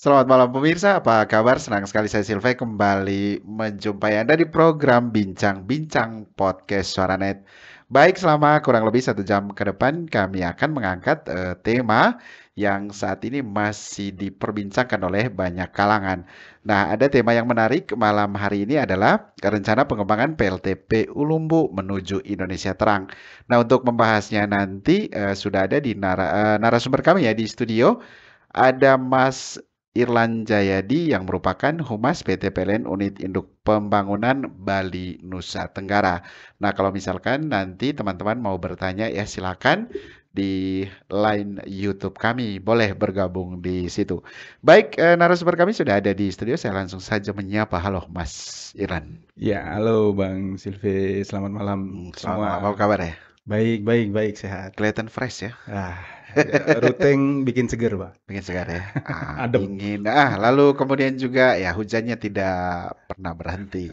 Selamat malam pemirsa, apa kabar? Senang sekali saya Silve kembali menjumpai Anda di program Bincang-Bincang Podcast Suaranet. Baik, selama kurang lebih 1 jam ke depan kami akan mengangkat tema yang saat ini masih diperbincangkan oleh banyak kalangan. Nah, ada tema yang menarik malam hari ini adalah rencana pengembangan PLTP Ulumbu menuju Indonesia Terang. Nah, untuk membahasnya nanti sudah ada di narasumber kami ya di studio. Ada Mas Irlan Jayadi yang merupakan Humas PT PLN Unit Induk Pembangunan Bali Nusa Tenggara. Nah, kalau misalkan nanti teman-teman mau bertanya ya silakan di line YouTube kami, boleh bergabung di situ. Baik, narasumber kami sudah ada di studio, saya langsung saja menyapa. Halo Mas Irlan. Ya, halo Bang Silvi, selamat malam Selamat malam, apa semua. kabar ya? Baik, baik, baik, sehat. Kelihatan fresh ya? Ah, ya, ruteng bikin seger, Pak. Bikin segar ya. Adem. Dingin. Lalu kemudian juga ya hujannya tidak pernah berhenti.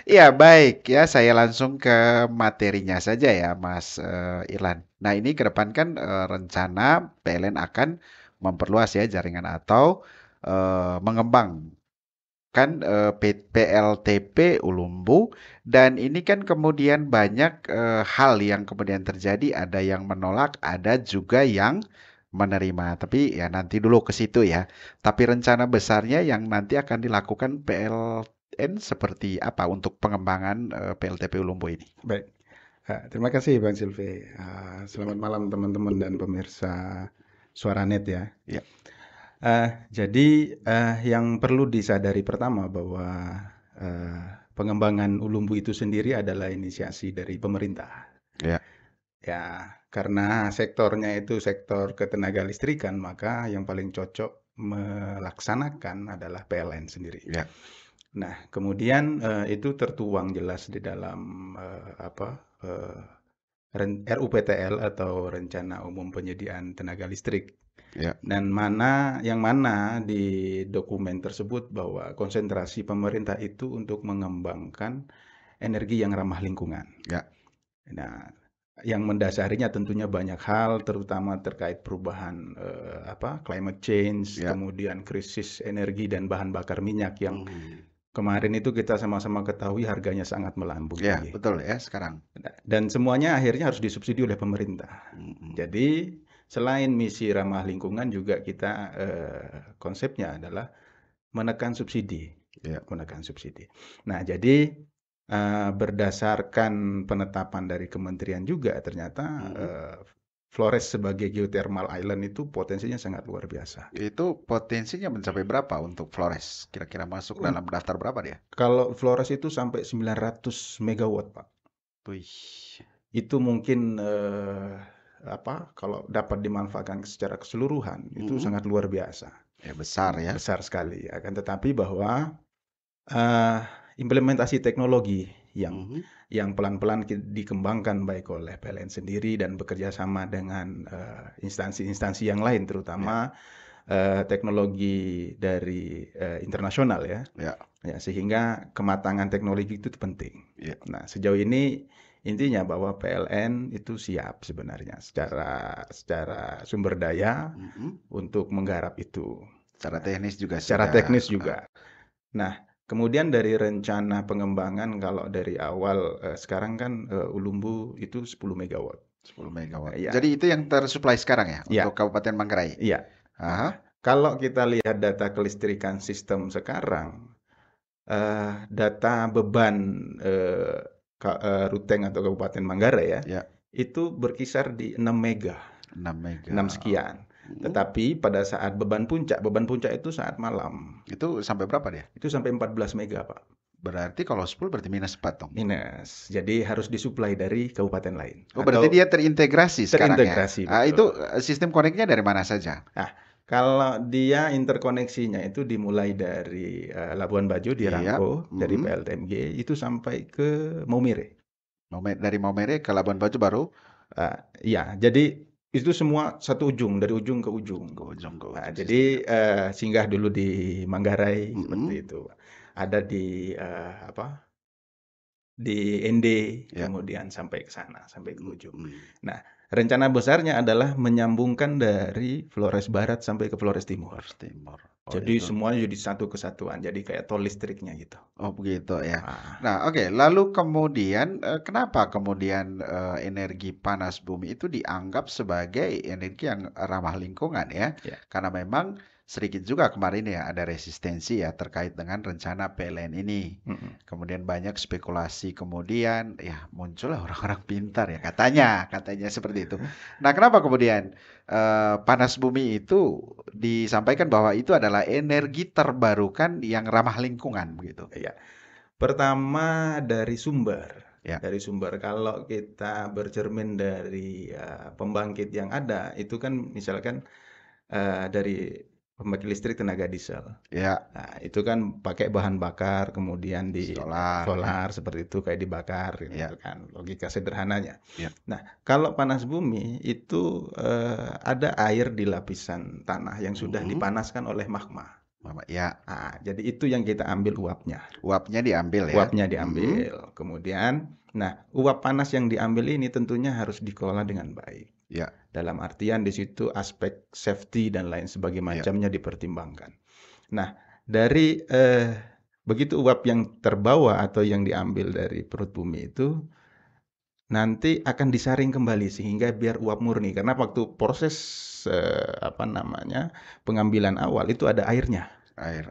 Iya, baik ya. Saya langsung ke materinya saja ya, Mas Irlan. Nah, ini ke depan kan rencana PLN akan memperluas ya jaringan atau mengembangkan PLTP Ulumbu dan ini kan kemudian banyak hal yang kemudian terjadi, ada yang menolak, ada juga yang menerima. Tapi ya nanti dulu ke situ ya. Tapi rencana besarnya yang nanti akan dilakukan PLN seperti apa untuk pengembangan PLTP Ulumbu ini? Baik. Terima kasih Bang Silvi. Selamat malam teman-teman dan pemirsa Suaranet ya. Ya. Jadi yang perlu disadari pertama bahwa eh, pengembangan Ulumbu itu sendiri adalah inisiasi dari pemerintah. Ya. Ya, karena sektornya itu sektor ketenaga listrikan, maka yang paling cocok melaksanakan adalah PLN sendiri. Ya. Nah, kemudian itu tertuang jelas di dalam apa eh, RUPTL atau Rencana Umum Penyediaan Tenaga Listrik. Ya. Dan yang mana di dokumen tersebut bahwa konsentrasi pemerintah itu untuk mengembangkan energi yang ramah lingkungan. Ya. Nah, yang mendasarinya tentunya banyak hal, terutama terkait perubahan climate change, Ya. kemudian krisis energi dan bahan bakar minyak yang Hmm. kemarin itu kita sama-sama ketahui harganya sangat melambung Ya, tinggi. betul ya sekarang. Dan semuanya akhirnya harus disubsidi oleh pemerintah. Hmm. Jadi selain misi ramah lingkungan juga kita konsepnya adalah menekan subsidi, Ya. menekan subsidi. Nah, jadi berdasarkan penetapan dari kementerian juga ternyata Hmm. Flores sebagai geothermal island itu potensinya sangat luar biasa. Itu potensinya mencapai berapa untuk Flores? Kira-kira masuk dalam daftar berapa dia? Kalau Flores itu sampai 900 megawatt, Pak. Wih. Itu mungkin kalau dapat dimanfaatkan secara keseluruhan itu Mm-mm. sangat luar biasa. Ya besar ya. Besar sekali. Akan tetapi bahwa eh, implementasi teknologi yang Mhm. yang pelan-pelan dikembangkan baik oleh PLN sendiri dan bekerja sama dengan instansi-instansi yang lain, Ya. terutama teknologi dari internasional ya. Ya. Ya, sehingga kematangan teknologi itu penting. Ya. Nah, sejauh ini intinya bahwa PLN itu siap sebenarnya secara sumber daya Mhm. untuk menggarap itu. Secara Nah, teknis juga secara sudah. teknis juga. Nah, kemudian dari rencana pengembangan kalau dari awal sekarang kan Ulumbu itu 10 megawatt. 10 megawatt. Ya, Jadi itu yang tersuplai sekarang ya untuk ya, Kabupaten Manggarai. iya. Nah, Aha. kalau kita lihat data kelistrikan sistem sekarang, data beban eh, Ruteng atau Kabupaten Manggarai ya, Ya. itu berkisar di 6 mega, 6 mega. 6 sekian. Mhm. Tetapi pada saat beban puncak itu saat malam, Itu sampai berapa dia? itu sampai 14 mega, Pak. Berarti kalau 10 berarti minus 4 dong. Minus. Jadi harus disuplai dari kabupaten lain Oh, atau berarti dia terintegrasi sekarang ya. terintegrasi Itu betul. sistem koneknya dari mana saja? Nah, kalau dia interkoneksinya itu dimulai dari Labuan Bajo di Iya. Rangko dari Mhm. PLTMG itu sampai ke Maumere. Dari Maumere ke Labuan Bajo baru Iya, jadi itu semua satu ujung dari ujung ke ujung. ke ujung Nah, sistemnya. jadi singgah dulu di Manggarai seperti Mhm. itu. Ada di ND, Ya. kemudian sampai ke sana, sampai ke ujung. Mhm. Nah, rencana besarnya adalah menyambungkan dari Flores Barat sampai ke Flores Timur. Flores Timur. Oh Jadi itu. semuanya jadi satu kesatuan, jadi kayak tol listriknya gitu. Oh begitu ya. Ah, Nah, oke. Lalu kemudian kenapa kemudian energi panas bumi itu dianggap sebagai energi yang ramah lingkungan ya? ya. Karena memang sedikit juga kemarin ya ada resistensi ya terkait dengan rencana PLN ini. Mm-mm. Kemudian banyak spekulasi, kemudian ya muncullah orang-orang pintar ya katanya seperti itu. Nah, kenapa kemudian panas bumi itu disampaikan bahwa itu adalah energi terbarukan yang ramah lingkungan begitu? Ya. Pertama dari sumber. Ya. Dari sumber, kalau kita bercermin dari pembangkit yang ada, itu kan misalkan dari pembangkit listrik tenaga diesel. Ya, Nah, itu kan pakai bahan bakar, kemudian di solar, solar seperti itu kayak dibakar, gitu ya, kan. Logika sederhananya. ya. Nah, kalau panas bumi itu ada air di lapisan tanah yang sudah Mhm. dipanaskan oleh magma. Ya, Nah, jadi itu yang kita ambil uapnya. uapnya diambil ya. Uapnya Mhm. diambil. Kemudian, nah, uap panas yang diambil ini tentunya harus dikelola dengan baik. Ya, Dalam artian di situ aspek safety dan lain sebagainya macamnya dipertimbangkan. Nah, dari begitu uap yang terbawa atau yang diambil dari perut bumi itu nanti akan disaring kembali sehingga biar uap murni. Karena waktu proses pengambilan awal itu ada airnya. air.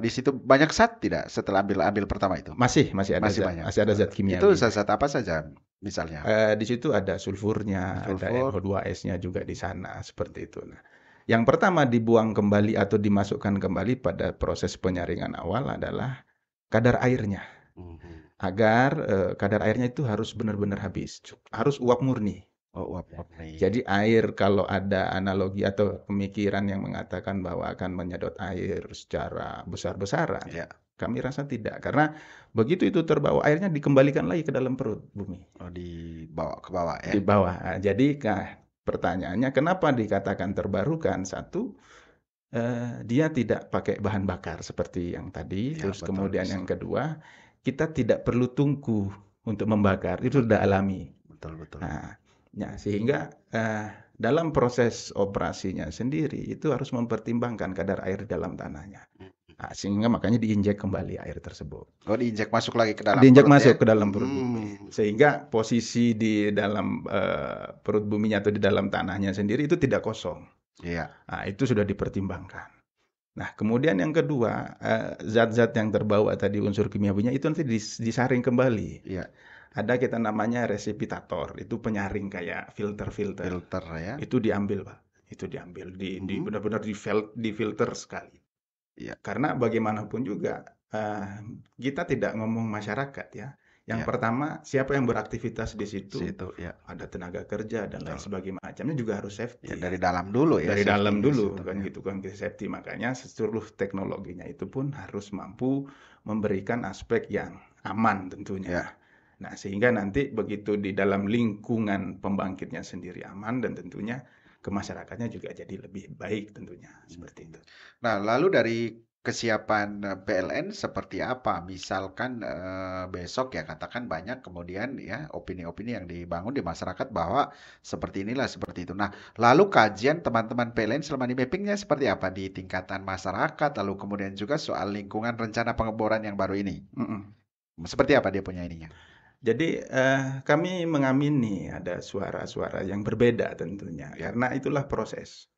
Di situ banyak zat tidak setelah ambil pertama itu? Masih ada Masih zat, banyak. masih ada zat Itu kimiawi. zat-zat apa saja misalnya? Di situ ada sulfurnya, ada Sulfur. NO2S-nya juga di sana, seperti itu. Nah, yang pertama dibuang kembali atau dimasukkan kembali pada proses penyaringan awal adalah kadar airnya. Mhm. Agar kadar airnya itu harus benar-benar habis, harus uap murni. Oh, uap murni. Jadi air, kalau ada analogi atau pemikiran yang mengatakan bahwa akan menyedot air secara besar-besaran, Ya. kami rasa tidak. Karena begitu itu terbawa, airnya dikembalikan lagi ke dalam perut bumi. Oh, dibawa ke bawah ya. Di bawah. Nah, jadi pertanyaannya kenapa dikatakan terbarukan? Satu, dia tidak pakai bahan bakar seperti yang tadi. Ya, Terus betul. kemudian yang kedua, kita tidak perlu tungku untuk membakar. Itu sudah alami. Betul. Nah, ya, sehingga dalam proses operasinya sendiri itu harus mempertimbangkan kadar air di dalam tanahnya. Nah, sehingga makanya diinjek kembali air tersebut. Oh, diinjek masuk lagi ke dalam Diinjek perut masuk ya? ke dalam perut bumi. Sehingga posisi di dalam perut buminya atau di dalam tanahnya sendiri itu tidak kosong. Iya. Nah, itu sudah dipertimbangkan. Nah, kemudian yang kedua, zat-zat yang terbawa tadi unsur kimiawinya itu nanti disaring kembali. Iya. Ada kita namanya resipitator, itu penyaring kayak filter-filter. Filter ya. Itu diambil, Pak. Itu diambil, benar-benar difilter sekali. Iya. Karena bagaimanapun juga kita tidak ngomong masyarakat ya. Yang Ya. pertama, siapa yang beraktivitas di situ? Situ ya. Ada tenaga kerja dan lain Betul. sebagainya macamnya juga harus safety. Ya, dari dalam dulu ya. Dari dalam safety-nya dulu sistemnya. kan gitu kan safety. Makanya seluruh teknologinya itu pun harus mampu memberikan aspek yang aman tentunya. Ya. Nah, sehingga nanti begitu di dalam lingkungan pembangkitnya sendiri aman dan tentunya ke masyarakatnya juga jadi lebih baik tentunya seperti itu. Nah, lalu dari kesiapan PLN seperti apa? Misalkan besok ya katakan banyak kemudian ya opini-opini yang dibangun di masyarakat bahwa seperti inilah seperti itu. Nah, lalu kajian teman-teman PLN selama di mappingnya seperti apa di tingkatan masyarakat, lalu kemudian juga soal lingkungan rencana pengeboran yang baru ini. Seperti apa dia punya ininya? Jadi kami mengamini ada suara-suara yang berbeda tentunya, karena itulah proses.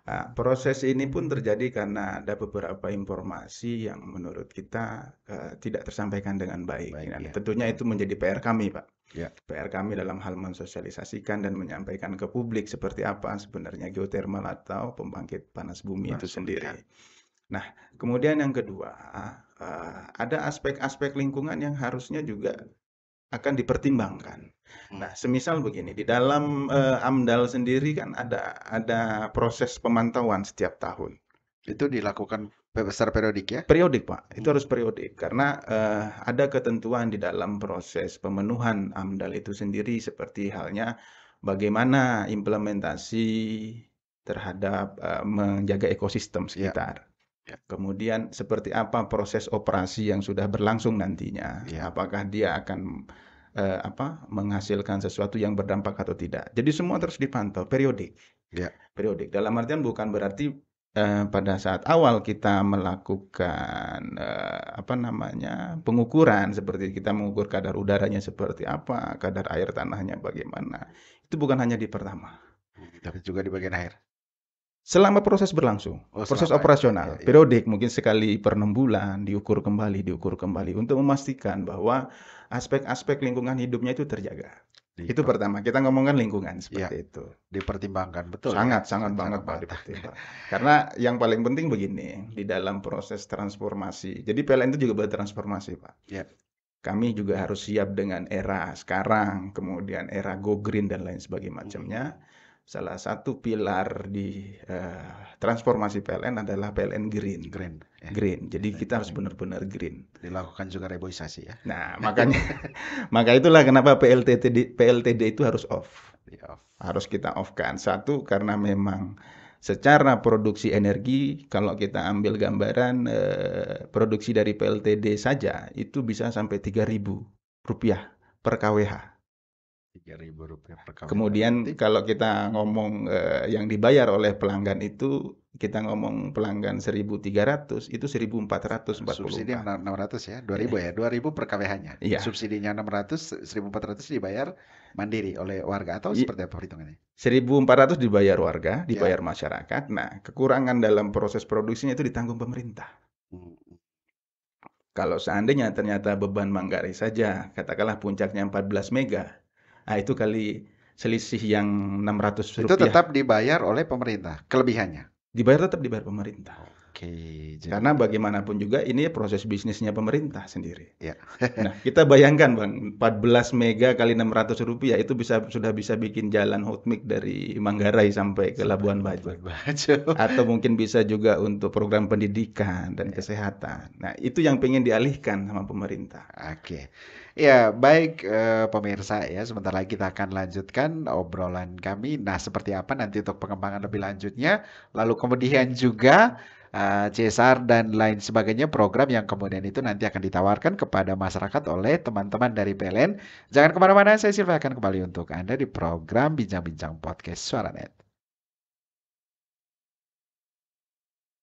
Nah, proses ini pun terjadi karena ada beberapa informasi yang menurut kita tidak tersampaikan dengan baik. Baik, ya. Tentunya itu menjadi PR kami, Pak. Ya. PR kami dalam hal mensosialisasikan dan menyampaikan ke publik seperti apa sebenarnya geothermal atau pembangkit panas bumi itu sendiri. Ya. Nah, kemudian yang kedua, ada aspek-aspek lingkungan yang harusnya juga akan dipertimbangkan. Nah, semisal begini, di dalam AMDAL sendiri kan ada proses pemantauan setiap tahun. Itu dilakukan secara periodik ya? Periodik, Pak. Itu harus periodik karena ada ketentuan di dalam proses pemenuhan AMDAL itu sendiri seperti halnya bagaimana implementasi terhadap menjaga ekosistem sekitar. Ya. Kemudian seperti apa proses operasi yang sudah berlangsung nantinya. Ya. Apakah dia akan menghasilkan sesuatu yang berdampak atau tidak. Jadi semua terus dipantau periodik. Ya. Periodik. Dalam artian bukan berarti pada saat awal kita melakukan pengukuran, seperti kita mengukur kadar udaranya seperti apa, kadar air tanahnya bagaimana. Itu bukan hanya di pertama. Tapi juga di bagian akhir. Selama proses berlangsung, proses operasional, periodik, mungkin sekali per 6 bulan, diukur kembali, untuk memastikan bahwa aspek-aspek lingkungan hidupnya itu terjaga. Itu pertama, kita ngomongkan lingkungan seperti itu. Dipertimbangkan, betul. Sangat banget Pak dipertimbangkan. Karena yang paling penting begini, di dalam proses transformasi, jadi PLN itu juga bertransformasi Pak. Ya. Kami juga harus siap dengan era sekarang, kemudian era go green dan lain sebagainya. Salah satu pilar di transformasi PLN adalah PLN Green. Green. Jadi kita harus benar-benar green. Dilakukan juga reboisasi ya. Nah, maka itulah kenapa PLTD itu harus off. Harus kita off-kan. Satu, karena memang secara produksi energi, kalau kita ambil gambaran produksi dari PLTD saja, itu bisa sampai Rp3.000 per kWh. Rp3.000 per kWh. Kemudian kalau kita ngomong yang dibayar oleh pelanggan itu, kita ngomong pelanggan 1.300, itu 1.440. Subsidi 600 ya, 2.000 ya, 2.000 per kWh-nya. Iya. Subsidinya 600, 1.400 dibayar mandiri oleh warga atau seperti apa perhitungannya? 1.400 dibayar warga, dibayar masyarakat. Nah, kekurangan dalam proses produksinya itu ditanggung pemerintah. Kalau seandainya ternyata beban Manggarai saja, katakanlah puncaknya 14 mega, nah itu kali selisih yang Rp600. Itu tetap dibayar oleh pemerintah, kelebihannya? Tetap dibayar pemerintah. Oke. Karena bagaimanapun juga ini proses bisnisnya pemerintah sendiri. Ya. Nah, kita bayangkan Bang, 14 mega kali Rp600 itu sudah bisa bikin jalan hotmik dari Manggarai sampai ke Labuan Bajo. Atau mungkin bisa juga untuk program pendidikan dan kesehatan. Nah, itu yang pengen dialihkan sama pemerintah. Oke. Ya, baik pemirsa ya, sebentar lagi kita akan lanjutkan obrolan kami. Nah, seperti apa nanti untuk pengembangan lebih lanjutnya, lalu kemudian juga CSR dan lain sebagainya, program yang kemudian itu nanti akan ditawarkan kepada masyarakat oleh teman-teman dari PLN. Jangan kemana-mana, saya Silva akan kembali untuk Anda di program Bincang-Bincang Podcast Suara Net.